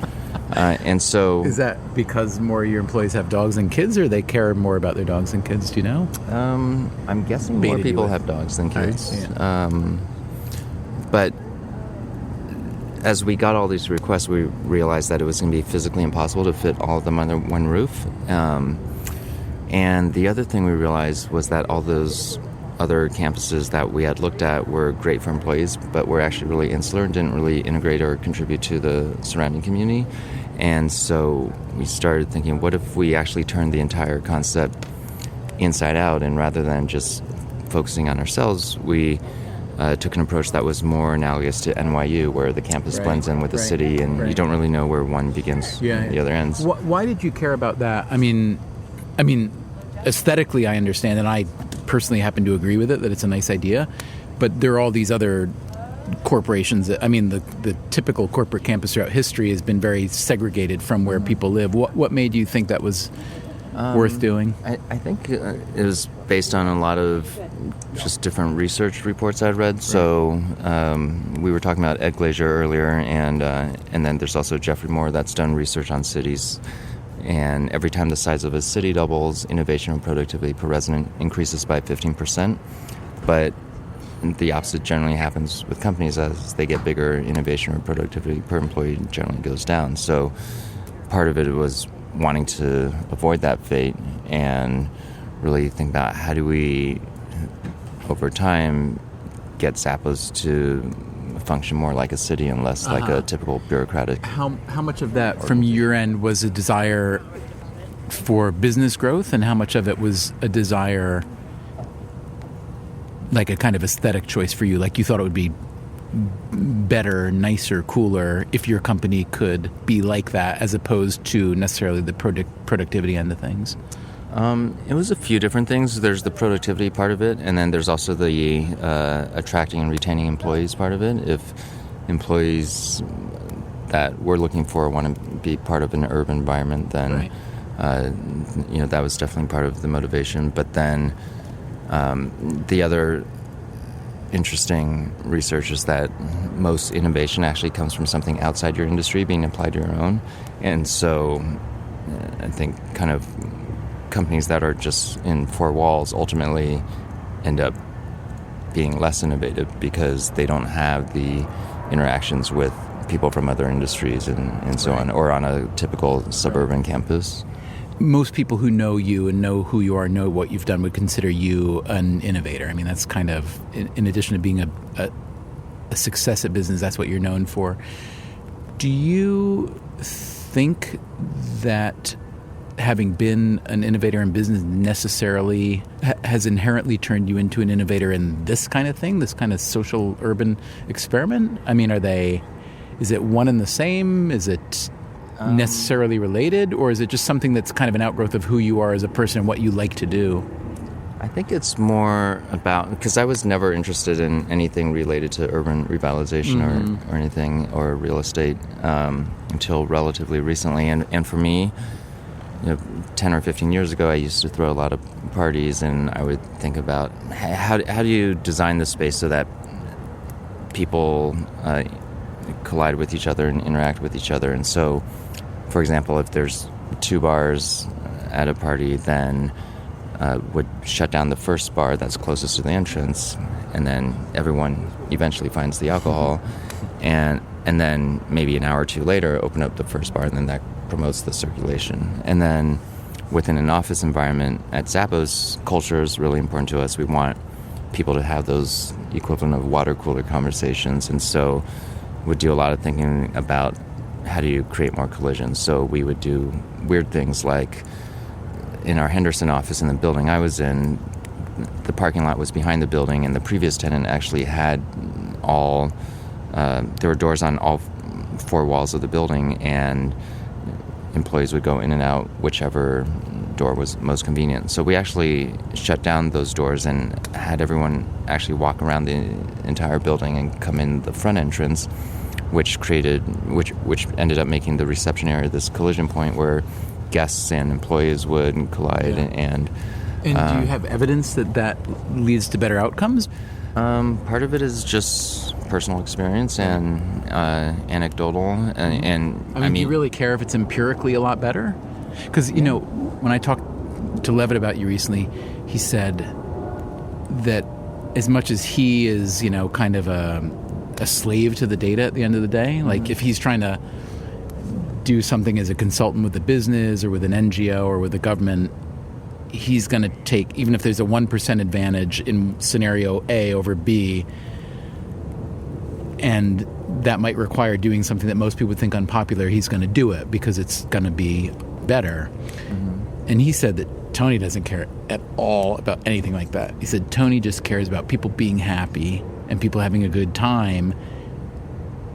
And so... Is that because more of your employees have dogs than kids, or they care more about their dogs than kids? Do you know? I'm guessing Baited more you people with- have dogs than kids. Yeah. But as we got all these requests, we realized that it was going to be physically impossible to fit all of them under one roof. And the other thing we realized was that all those other campuses that we had looked at were great for employees, but were actually really insular and didn't really integrate or contribute to the surrounding community. And so we started thinking, what if we actually turned the entire concept inside out, and rather than just focusing on ourselves, we took an approach that was more analogous to NYU, where the campus blends in with the city, and you don't really know where one begins and the other ends. Why did you care about that? I mean, aesthetically, I understand, and I personally happen to agree with it, that it's a nice idea, but there are all these other corporations that, the typical corporate campus throughout history has been very segregated from where people live. What made you think that was worth doing? I think it was based on a lot of just different research reports I'd read. So we were talking about Ed Glazier earlier, and then there's also Jeffrey Moore that's done research on cities And every time the size of a city doubles, innovation and productivity per resident increases by 15%. But the opposite generally happens with companies. As they get bigger, innovation or productivity per employee generally goes down. So part of it was wanting to avoid that fate and really think about how do we, over time, get Zappos to function more like a city and less like a typical bureaucratic. How much of that from your end was a desire for business growth, and how much of it was a desire, like a kind of aesthetic choice for you? Like you thought it would be better, nicer, cooler if your company could be like that, as opposed to necessarily the productivity end of things? It was a few different things. There's the productivity part of it, and then there's also the attracting and retaining employees part of it. If employees that we're looking for want to be part of an urban environment, then that was definitely part of the motivation. But then the other interesting research is that most innovation actually comes from something outside your industry being applied to your own. And so I think kind of companies that are just in four walls ultimately end up being less innovative because they don't have the interactions with people from other industries and so on, or on a typical suburban campus. Most people who know you and know who you are, know what you've done, would consider you an innovator. I mean, that's kind of, in addition to being a success at business, that's what you're known for. Do you think that having been an innovator in business necessarily has inherently turned you into an innovator in this kind of thing, this kind of social urban experiment? I mean, is it one and the same? Is it necessarily related, or is it just something that's kind of an outgrowth of who you are as a person and what you like to do? I think it's more about, because I was never interested in anything related to urban revitalization or anything, or real estate until relatively recently. And for me, 10 or 15 years ago, I used to throw a lot of parties, and I would think about how do you design the space so that people collide with each other and interact with each other. And so, for example, if there's two bars at a party, then would shut down the first bar that's closest to the entrance, and then everyone eventually finds the alcohol, and then maybe an hour or two later open up the first bar, and then that promotes the circulation. And then within an office environment at Zappos, culture is really important to us. We want people to have those equivalent of water cooler conversations, and so would do a lot of thinking about how do you create more collisions. So we would do weird things like in our Henderson office in the building I was in, the parking lot was behind the building, and the previous tenant actually had there were doors on all four walls of the building, and employees would go in and out whichever door was most convenient. So we actually shut down those doors and had everyone actually walk around the entire building and come in the front entrance, which ended up making the reception area this collision point where guests and employees would collide. And do you have evidence that leads to better outcomes? Part of it is just personal experience and anecdotal. And I mean, do you really care if it's empirically a lot better? Because, when I talked to Levitt about you recently, he said that as much as he is, kind of a slave to the data at the end of the day, like if he's trying to do something as a consultant with a business or with an NGO or with the government, he's going to take, even if there's a 1% advantage in scenario A over B, and that might require doing something that most people would think unpopular, he's going to do it because it's going to be better. And he said that Tony doesn't care at all about anything like that. He said Tony just cares about people being happy and people having a good time.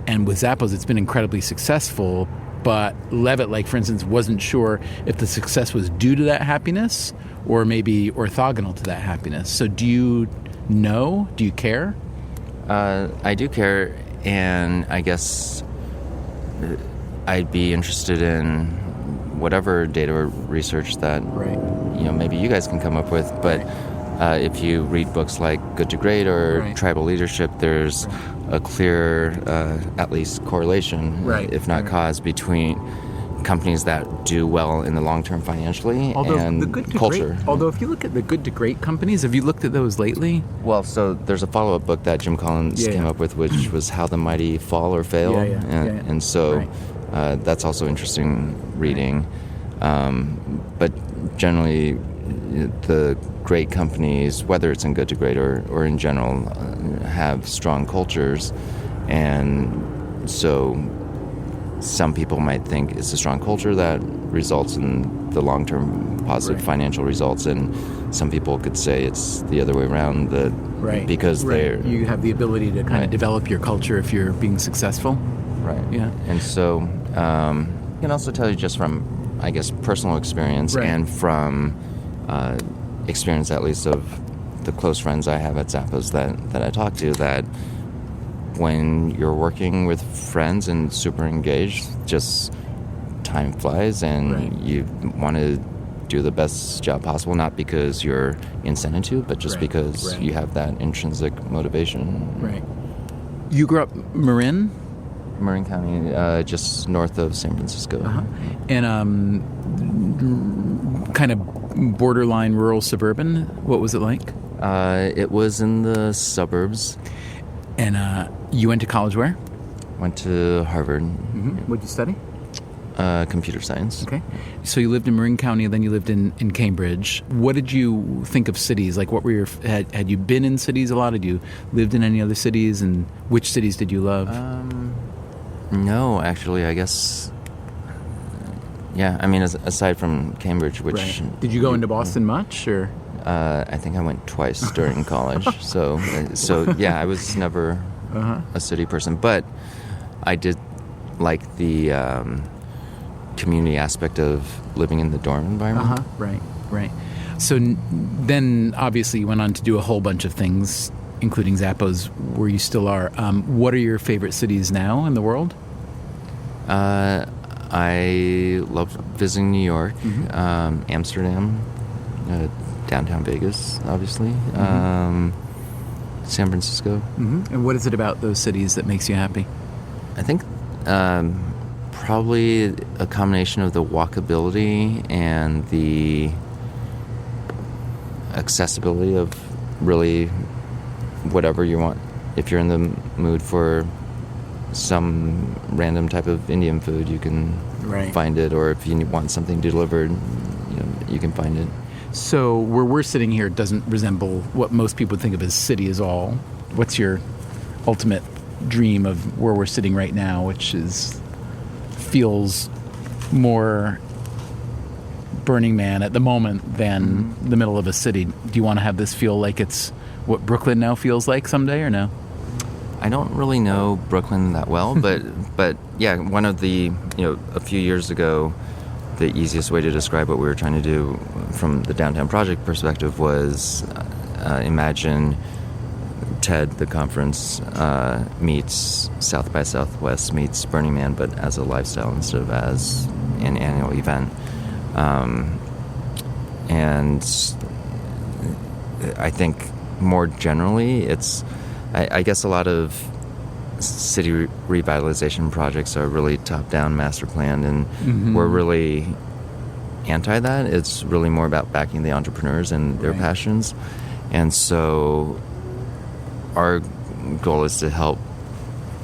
And with Zappos, it's been incredibly successful, but Levitt, for instance, wasn't sure if the success was due to that happiness or maybe orthogonal to that happiness. So do you know? Do you care? I do care, and I guess I'd be interested in whatever data or research that maybe you guys can come up with. But if you read books like Good to Great or Tribal Leadership, there's a clear, at least correlation, if not cause, between companies that do well in the long term financially and the good to culture. Great, although if you look at the good to great companies, have you looked at those lately? Well, so there's a follow-up book that Jim Collins came up with, which was How the Mighty Fall or Fail. And so that's also interesting reading. But generally, the great companies, whether it's in good to great or in general, have strong cultures. And so some people might think it's a strong culture that results in the long-term positive financial results, and some people could say it's the other way around, that because you have the ability to kind of develop your culture if you're being successful. Right. Yeah. And so I can also tell you just from, I guess, personal experience and from experience at least of the close friends I have at Zappos that I talk to, that when you're working with friends and super engaged, just time flies, and you want to do the best job possible, not because you're incented to, but just because you have that intrinsic motivation. Right. You grew up Marin County, just north of San Francisco. And kind of borderline rural suburban. What was it like? It was in the suburbs. And you went to college where? Went to Harvard. What did you study? Computer science. Okay. So you lived in Marin County, and then you lived in Cambridge. What did you think of cities? Like, what were your... Had you been in cities a lot? Had you lived in any other cities? And which cities did you love? No, actually, I guess... Yeah, I mean, aside from Cambridge, which... Did you go into Boston much, or...? I think I went twice during college. So yeah, I was never a city person, but I did like the community aspect of living in the dorm environment. Right. So then, obviously, you went on to do a whole bunch of things, including Zappos, where you still are. What are your favorite cities now in the world? I love visiting New York, Amsterdam, downtown Vegas, obviously, San Francisco. And what is it about those cities that makes you happy? I think probably a combination of the walkability and the accessibility of really whatever you want. If you're in the mood for some random type of Indian food, you can find it, or if you want something delivered, you can find it. So where we're sitting here doesn't resemble what most people would think of as city at all. What's your ultimate dream of where we're sitting right now, which feels more Burning Man at the moment than the middle of a city? Do you want to have this feel like it's what Brooklyn now feels like someday, or no? I don't really know Brooklyn that well, but yeah, one of the, a few years ago, the easiest way to describe what we were trying to do from the downtown project perspective was imagine TED, the conference, meets South by Southwest meets Burning Man, but as a lifestyle instead of as an annual event. And I think more generally, I guess a lot of city revitalization projects are really top-down, master planned, and we're really anti that. It's really more about backing the entrepreneurs and their passions. And so our goal is to help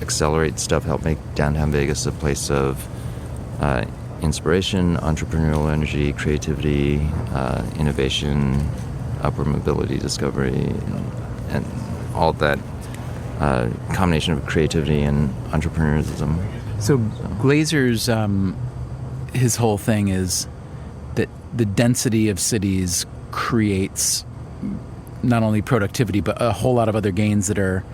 accelerate stuff, help make downtown Vegas a place of inspiration, entrepreneurial energy, creativity, innovation, upward mobility, discovery, and all that combination of creativity and entrepreneurism. So Glazer's, his whole thing is that the density of cities creates not only productivity, but a whole lot of other gains that are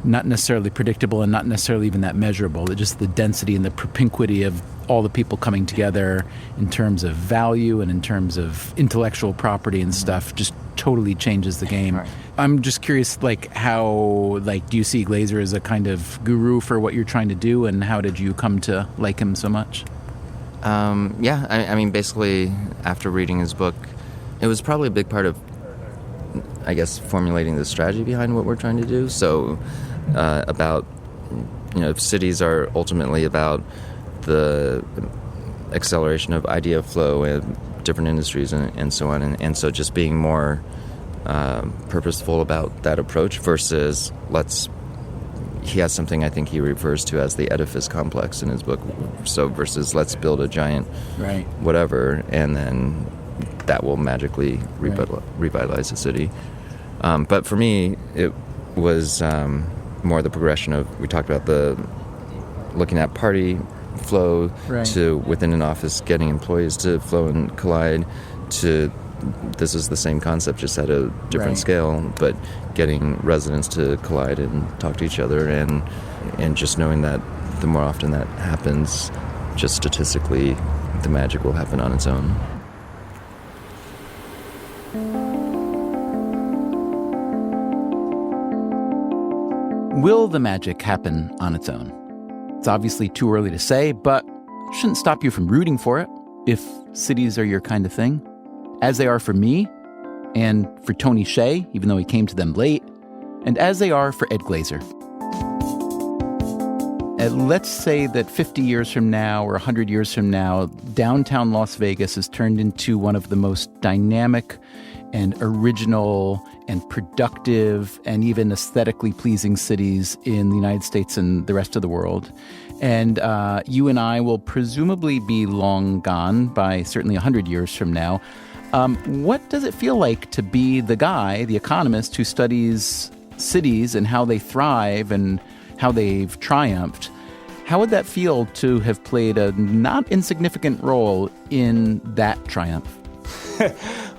not necessarily predictable and not necessarily even that measurable. Just the density and the propinquity of all the people coming together in terms of value and in terms of intellectual property and stuff just totally changes the game. Right. I'm just curious, how do you see Glazer as a kind of guru for what you're trying to do, and how did you come to like him so much? I mean, basically, after reading his book, it was probably a big part of, I guess, formulating the strategy behind what we're trying to do. So, if cities are ultimately about the acceleration of idea flow in different industries and so on. And so just being more purposeful about that approach versus he has something I think he refers to as the edifice complex in his book. So versus let's build a giant whatever, and then that will magically revitalize the city. But for me, it was more the progression of, we talked about looking at party flow to within an office, getting employees to flow and collide, to this is the same concept, just at a different scale, but getting residents to collide and talk to each other, and just knowing that the more often that happens, just statistically, the magic will happen on its own. Will the magic happen on its own? It's obviously too early to say, but shouldn't stop you from rooting for it if cities are your kind of thing, as they are for me and for Tony Hsieh, even though he came to them late, and as they are for Ed Glazer. And let's say that 50 years from now or 100 years from now, downtown Las Vegas has turned into one of the most dynamic and original and productive and even aesthetically pleasing cities in the United States and the rest of the world. And you and I will presumably be long gone by certainly 100 years from now. What does it feel like to be the guy, the economist, who studies cities and how they thrive and how they've triumphed? How would that feel to have played a not insignificant role in that triumph?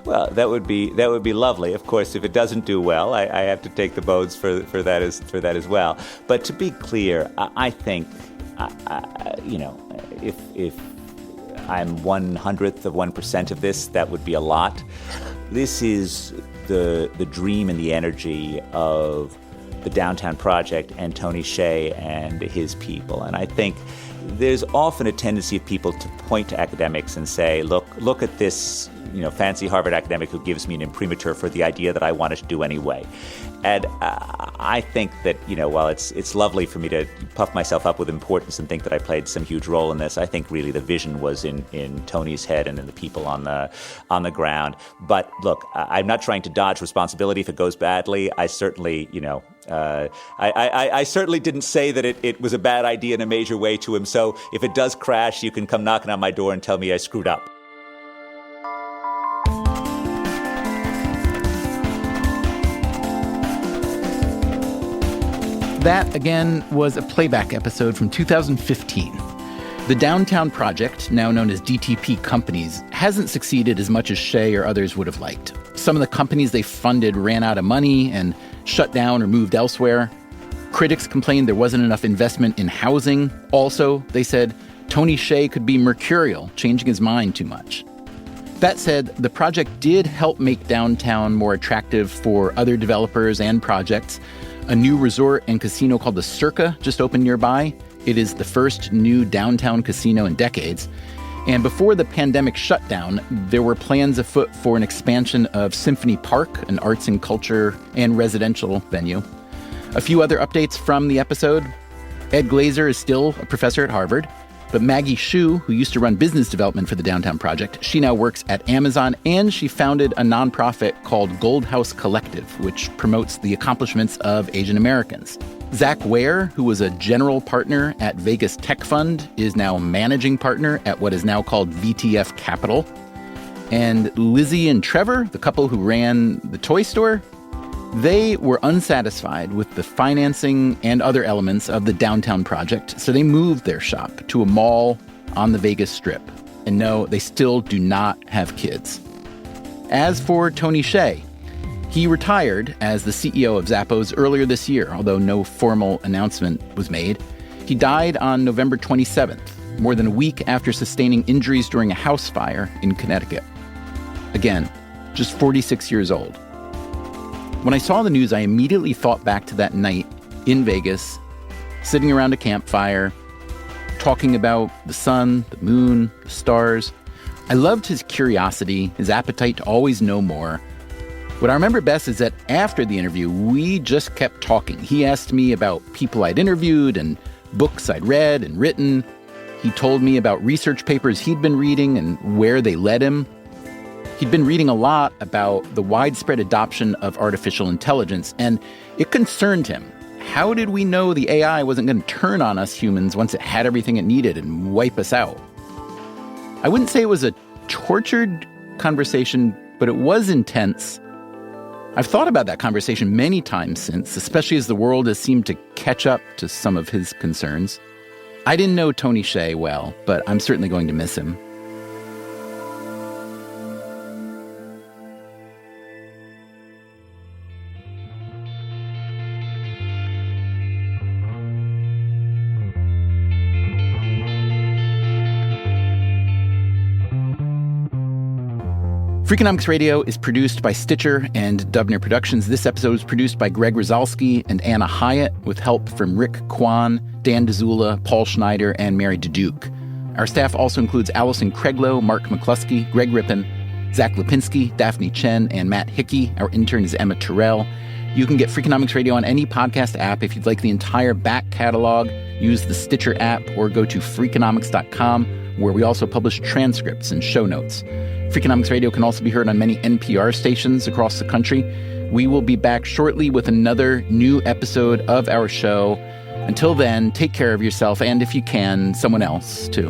Well, that would be lovely. Of course, if it doesn't do well, I have to take the bones for that as well. But to be clear, I think, if I'm 1/100th of 1% of this, that would be a lot. This is the dream and the energy of the Downtown Project and Tony Hsieh and his people. And I think there's often a tendency of people to point to academics and say, look at this, fancy Harvard academic who gives me an imprimatur for the idea that I wanted to do anyway. And I think that, while it's lovely for me to puff myself up with importance and think that I played some huge role in this, I think really the vision was in Tony's head and in the people on the ground. But look, I'm not trying to dodge responsibility if it goes badly. I certainly, I certainly didn't say that it was a bad idea in a major way to him. So if it does crash, you can come knocking on my door and tell me I screwed up. That, again, was a playback episode from 2015. The Downtown Project, now known as DTP Companies, hasn't succeeded as much as Hsieh or others would have liked. Some of the companies they funded ran out of money and shut down or moved elsewhere. Critics complained there wasn't enough investment in housing. Also, they said Tony Hsieh could be mercurial, changing his mind too much. That said, the project did help make downtown more attractive for other developers and projects. A new resort and casino called the Circa just opened nearby. It is the first new downtown casino in decades. And before the pandemic shutdown, there were plans afoot for an expansion of Symphony Park, an arts and culture and residential venue. A few other updates from the episode. Ed Glazer is still a professor at Harvard, but Maggie Hsu, who used to run business development for the Downtown Project, she now works at Amazon, and she founded a nonprofit called Gold House Collective, which promotes the accomplishments of Asian Americans. Zach Ware, who was a general partner at Vegas Tech Fund, is now managing partner at what is now called VTF Capital. And Lizzie and Trevor, the couple who ran the toy store, they were unsatisfied with the financing and other elements of the Downtown Project, so they moved their shop to a mall on the Vegas Strip. And no, they still do not have kids. As for Tony Hsieh, he retired as the CEO of Zappos earlier this year, although no formal announcement was made. He died on November 27th, more than a week after sustaining injuries during a house fire in Connecticut. Again, just 46 years old. When I saw the news, I immediately thought back to that night in Vegas, sitting around a campfire, talking about the sun, the moon, the stars. I loved his curiosity, his appetite to always know more. What I remember best is that after the interview, we just kept talking. He asked me about people I'd interviewed and books I'd read and written. He told me about research papers he'd been reading and where they led him. He'd been reading a lot about the widespread adoption of artificial intelligence, and it concerned him. How did we know the AI wasn't going to turn on us humans once it had everything it needed and wipe us out? I wouldn't say it was a tortured conversation, but it was intense. I've thought about that conversation many times since, especially as the world has seemed to catch up to some of his concerns. I didn't know Tony Hsieh well, but I'm certainly going to miss him. Freakonomics Radio is produced by Stitcher and Dubner Productions. This episode was produced by Greg Rosalsky and Anna Hyatt with help from Rick Kwan, Dan Dzula, Paul Schneider, and Mary Duduque. Our staff also includes Allison Craiglow, Mark McCluskey, Greg Rippin, Zach Lipinski, Daphne Chen, and Matt Hickey. Our intern is Emma Terrell. You can get Freakonomics Radio on any podcast app. If you'd like the entire back catalog, use the Stitcher app or go to Freakonomics.com, where we also publish transcripts and show notes. Freakonomics Radio can also be heard on many NPR stations across the country. We will be back shortly with another new episode of our show. Until then, take care of yourself and, if you can, someone else, too.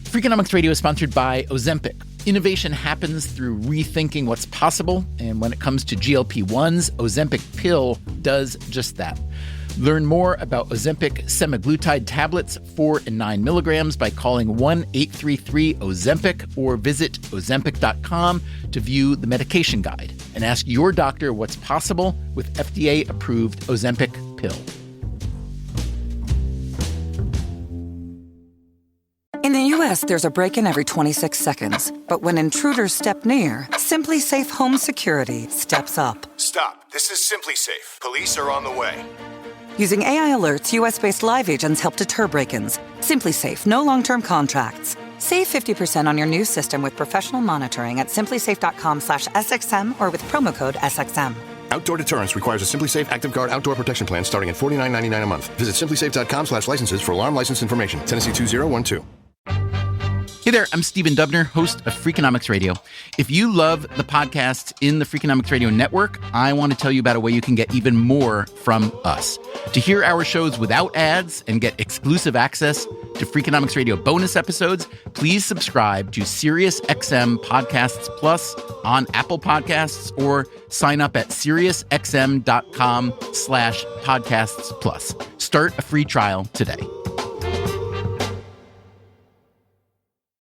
Freakonomics Radio is sponsored by Ozempic. Innovation happens through rethinking what's possible, and when it comes to GLP-1s, Ozempic Pill does just that. Learn more about Ozempic semaglutide tablets, 4 and 9 milligrams, by calling 1-833-OZEMPIC or visit Ozempic.com to view the medication guide and ask your doctor what's possible with FDA-approved Ozempic Pill. In the U.S., there's a break-in every 26 seconds. But when intruders step near, Simply Safe Home Security steps up. Stop. This is Simply Safe. Police are on the way. Using AI alerts, U.S.-based live agents help deter break-ins. Simply Safe, no long-term contracts. Save 50% on your new system with professional monitoring at simplysafe.com/SXM or with promo code SXM. Outdoor deterrence requires a Simply Safe Active Guard outdoor protection plan starting at $49.99 a month. Visit simplysafe.com/licenses for alarm license information. Tennessee 2012. Hey there, I'm Stephen Dubner, host of Freakonomics Radio. If you love the podcasts in the Freakonomics Radio network, I want to tell you about a way you can get even more from us. To hear our shows without ads and get exclusive access to Freakonomics Radio bonus episodes, please subscribe to SiriusXM Podcasts Plus on Apple Podcasts or sign up at SiriusXM.com/podcasts plus. Start a free trial today.